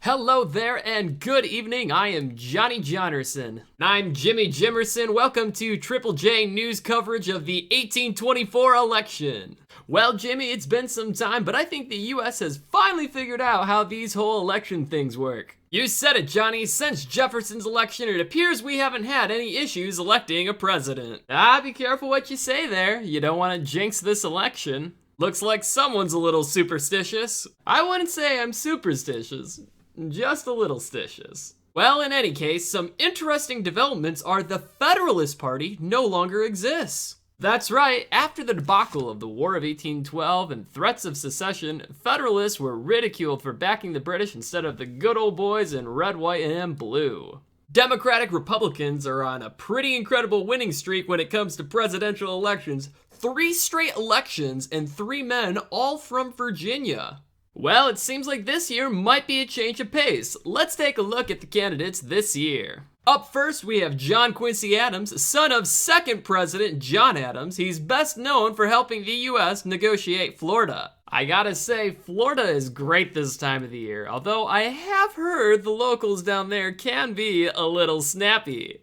Hello there and good evening. I am Johnny Jonerson. I'm Jimmy Jimerson. Welcome to Triple J news coverage of the 1824 election. Well, Jimmy, it's been some time, but I think the US has finally figured out how these whole election things work. You said it, Johnny. Since Jefferson's election, it appears we haven't had any issues electing a president. Be careful what you say there. You don't want to jinx this election. Looks like someone's a little superstitious. I wouldn't say I'm superstitious, just a little stitious. Well, in any case, some interesting developments are the Federalist Party no longer exists. That's right, after the debacle of the War of 1812 and threats of secession, Federalists were ridiculed for backing the British instead of the good old boys in red, white, and blue. Democratic Republicans are on a pretty incredible winning streak when it comes to presidential elections. 3 straight elections and 3 men, all from Virginia. Well, it seems like this year might be a change of pace. Let's take a look at the candidates this year. Up first, we have John Quincy Adams, son of second President John Adams. He's best known for helping the US negotiate Florida. I gotta say, Florida is great this time of the year, although I have heard the locals down there can be a little snappy.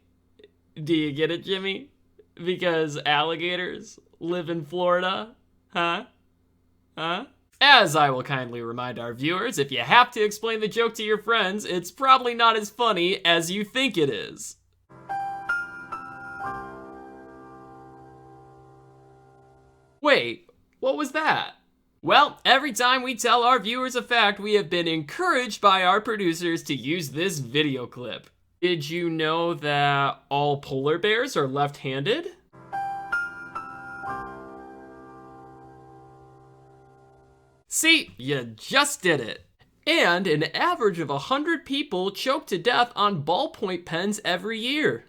Do you get it, Jimmy? Because alligators live in Florida? Huh? As I will kindly remind our viewers, if you have to explain the joke to your friends, it's probably not as funny as you think it is. Wait, what was that? Well, every time we tell our viewers a fact, we have been encouraged by our producers to use this video clip. Did you know that all polar bears are left-handed? See, you just did it. And an average of 100 people choke to death on ballpoint pens every year.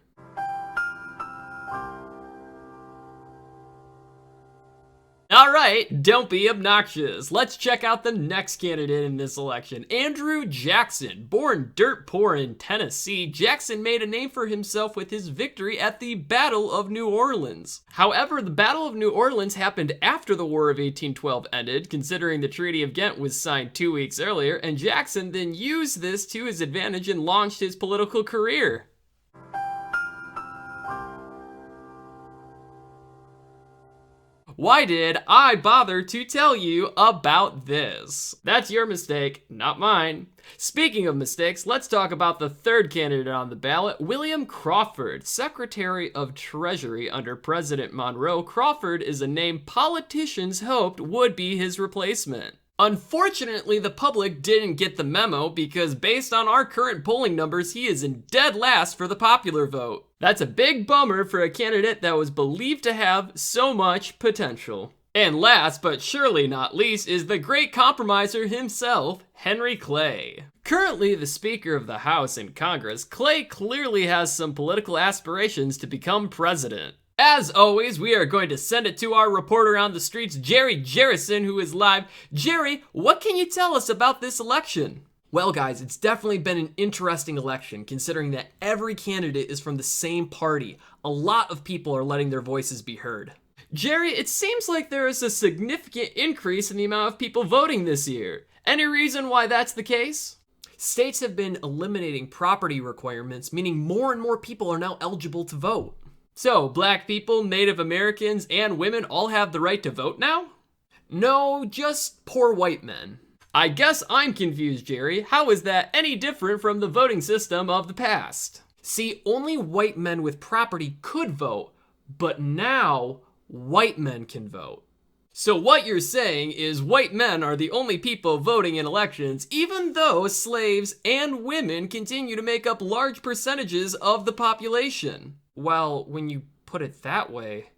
Alright, don't be obnoxious. Let's check out the next candidate in this election. Andrew Jackson. Born dirt poor in Tennessee, Jackson made a name for himself with his victory at the Battle of New Orleans. However, the Battle of New Orleans happened after the War of 1812 ended, considering the Treaty of Ghent was signed 2 weeks earlier, and Jackson then used this to his advantage and launched his political career. Why did I bother to tell you about this? That's your mistake, not mine. Speaking of mistakes, let's talk about the third candidate on the ballot, William Crawford, Secretary of Treasury under President Monroe. Crawford is a name politicians hoped would be his replacement. Unfortunately, the public didn't get the memo because based on our current polling numbers, he is in dead last for the popular vote. That's a big bummer for a candidate that was believed to have so much potential. And last but surely not least is the great compromiser himself, Henry Clay. Currently the Speaker of the House in Congress, Clay clearly has some political aspirations to become president. As always, we are going to send it to our reporter on the streets, Jerry Jerrison, who is live. Jerry, what can you tell us about this election? Well, guys, it's definitely been an interesting election, considering that every candidate is from the same party. A lot of people are letting their voices be heard. Jerry, it seems like there is a significant increase in the amount of people voting this year. Any reason why that's the case? States have been eliminating property requirements, meaning more and more people are now eligible to vote. So, black people, Native Americans, and women all have the right to vote now? No, just poor white men. I guess I'm confused, Jerry. How is that any different from the voting system of the past? See, only white men with property could vote, but now white men can vote. So what you're saying is white men are the only people voting in elections, even though slaves and women continue to make up large percentages of the population. Well, when you put it that way,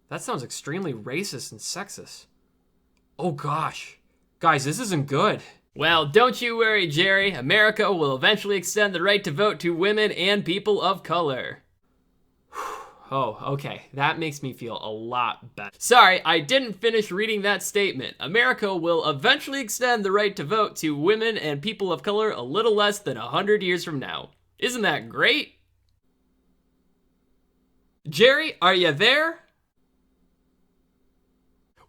that sounds extremely racist and sexist. Oh gosh. Guys, this isn't good. Well, don't you worry, Jerry. America will eventually extend the right to vote to women and people of color. Oh, okay. That makes me feel a lot better. Sorry, I didn't finish reading that statement. America will eventually extend the right to vote to women and people of color a little less than 100 years from now. Isn't that great? Jerry, are you there?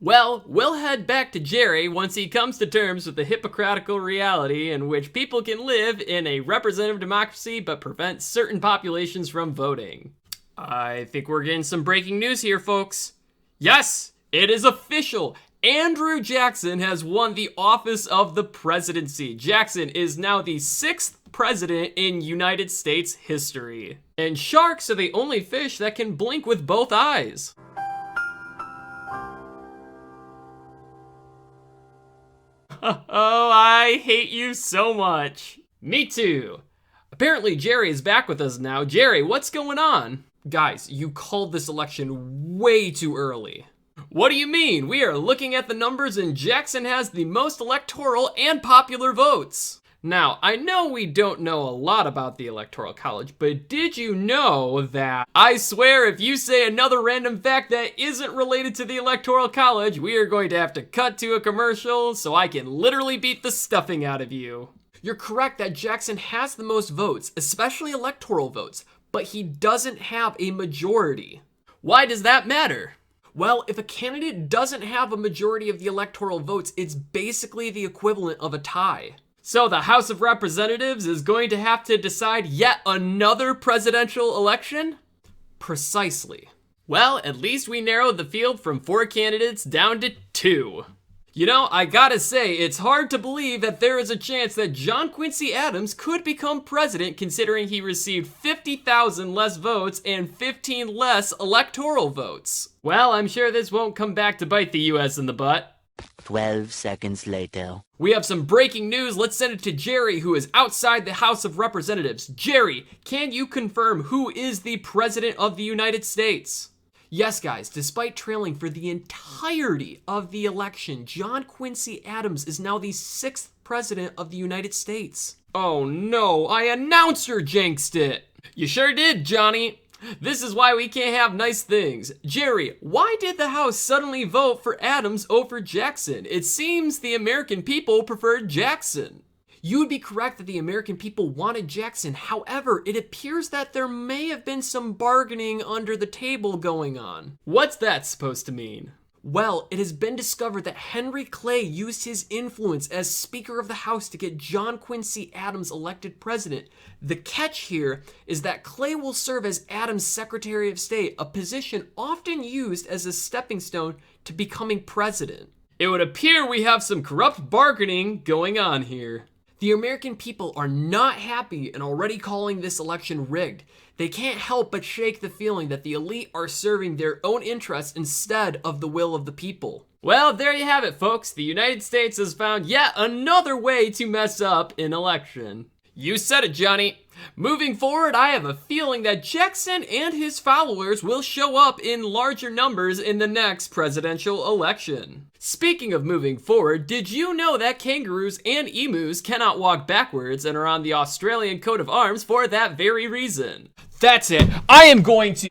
Well, we'll head back to Jerry once he comes to terms with the hypocritical reality in which people can live in a representative democracy but prevent certain populations from voting. I think we're getting some breaking news here, folks. Yes, it is official. Andrew Jackson has won the office of the presidency. Jackson is now the 6th president in United States history. And sharks are the only fish that can blink with both eyes. Oh, I hate you so much. Me too. Apparently Jerry is back with us now. Jerry, what's going on? Guys, you called this election way too early. What do you mean? We are looking at the numbers and Jackson has the most electoral and popular votes. Now, I know we don't know a lot about the Electoral College, but did you know that I swear if you say another random fact that isn't related to the Electoral College, we are going to have to cut to a commercial so I can literally beat the stuffing out of you. You're correct that Jackson has the most votes, especially electoral votes, but he doesn't have a majority. Why does that matter? Well, if a candidate doesn't have a majority of the electoral votes, it's basically the equivalent of a tie. So the House of Representatives is going to have to decide yet another presidential election? Precisely. Well, at least we narrowed the field from 4 candidates down to 2. You know, I gotta say, it's hard to believe that there is a chance that John Quincy Adams could become president considering he received 50,000 less votes and 15 less electoral votes. Well, I'm sure this won't come back to bite the US in the butt. 12 seconds later. We have some breaking news. Let's send it to Jerry, who is outside the House of Representatives. Jerry, can you confirm who is the President of the United States? Yes, guys, despite trailing for the entirety of the election, John Quincy Adams is now the 6th President of the United States. Oh no, I announcer jinxed it. You sure did, Johnny. This is why we can't have nice things. Jerry, why did the House suddenly vote for Adams over Jackson? It seems the American people preferred Jackson. You would be correct that the American people wanted Jackson. However, it appears that there may have been some bargaining under the table going on. What's that supposed to mean? Well, it has been discovered that Henry Clay used his influence as Speaker of the House to get John Quincy Adams elected president. The catch here is that Clay will serve as Adams' Secretary of State, a position often used as a stepping stone to becoming president. It would appear we have some corrupt bargaining going on here. The American people are not happy and already calling this election rigged. They can't help but shake the feeling that the elite are serving their own interests instead of the will of the people. Well, there you have it, folks. The United States has found yet another way to mess up an election. You said it, Johnny. Moving forward, I have a feeling that Jackson and his followers will show up in larger numbers in the next presidential election. Speaking of moving forward, did you know that kangaroos and emus cannot walk backwards and are on the Australian coat of arms for that very reason? That's it. I am going to...